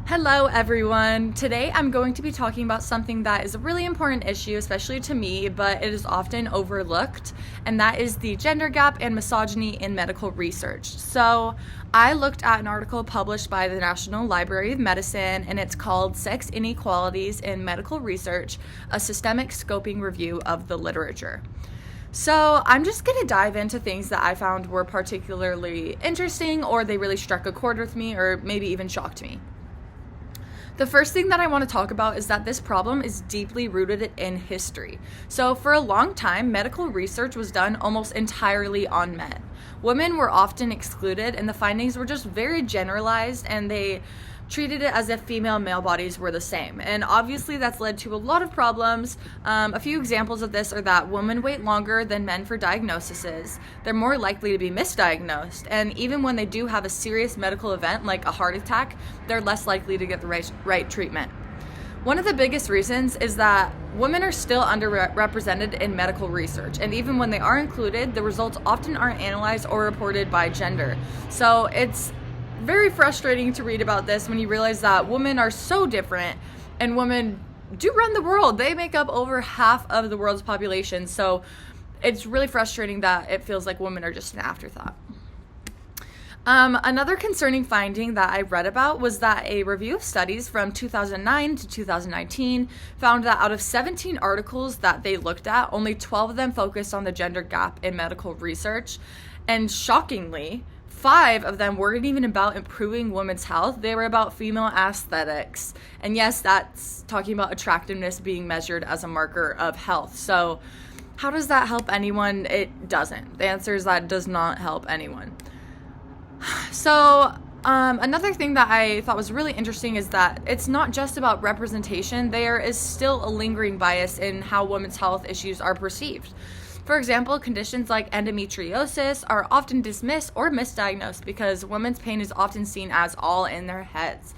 Hello, everyone. Today I'm going to be talking about something that is a really important issue, especially to me, but it is often overlooked, and that is the gender gap and misogyny in medical research. So, I looked at an article published by the National Library of Medicine, and it's called Sex Inequalities in Medical Research, a Systemic Scoping Review of the Literature. So, I'm just going to dive into things that I found were particularly interesting, or they really struck a chord with me, or maybe even shocked me. The first thing that I want to talk about is that this problem is deeply rooted in history. So, for a long time, medical research was done almost entirely on men. Women were often excluded, and the findings were just very generalized, and they treated it as if female and male bodies were the same. And obviously that's led to a lot of problems. A few examples of this are that women wait longer than men for diagnoses. They're more likely to be misdiagnosed. And even when they do have a serious medical event like a heart attack, they're less likely to get the right treatment. One of the biggest reasons is that women are still underrepresented in medical research, and even when they are included, the results often aren't analyzed or reported by gender. So it's very frustrating to read about this when you realize that women are so different, and women do run the world. They make up over half of the world's population, so it's really frustrating that it feels like women are just an afterthought. Another concerning finding that I read about was that a review of studies from 2009 to 2019 found that out of 17 articles that they looked at, only 12 of them focused on the gender gap in medical research, and shockingly, 5 of them weren't even about improving women's health. They were about female aesthetics. And yes, that's talking about attractiveness being measured as a marker of health. So how does that help anyone? It doesn't. The answer is that it does not help anyone. So another thing that I thought was really interesting is that it's not just about representation. There is still a lingering bias in how women's health issues are perceived. For example, conditions like endometriosis are often dismissed or misdiagnosed because women's pain is often seen as all in their heads.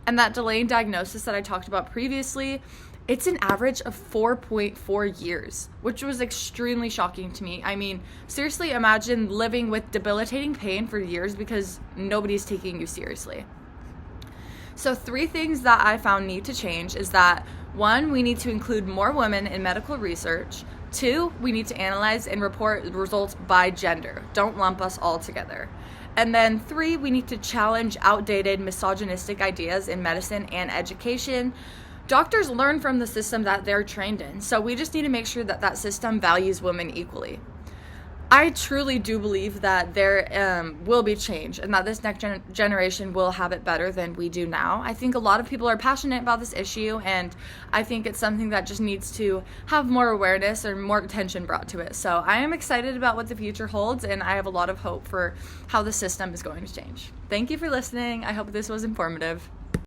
And that delayed diagnosis that I talked about previously, it's an average of 4.4 years, which was extremely shocking to me. I mean, seriously, imagine living with debilitating pain for years because nobody's taking you seriously. So 3 things that I found need to change is that 1, we need to include more women in medical research. 2, we need to analyze and report results by gender. Don't lump us all together. And then 3, we need to challenge outdated misogynistic ideas in medicine and education. Doctors learn from the system that they're trained in, so we just need to make sure that that system values women equally. I truly do believe that there will be change and that this next generation will have it better than we do now. I think a lot of people are passionate about this issue, and I think it's something that just needs to have more awareness or more attention brought to it. So I am excited about what the future holds, and I have a lot of hope for how the system is going to change. Thank you for listening. I hope this was informative.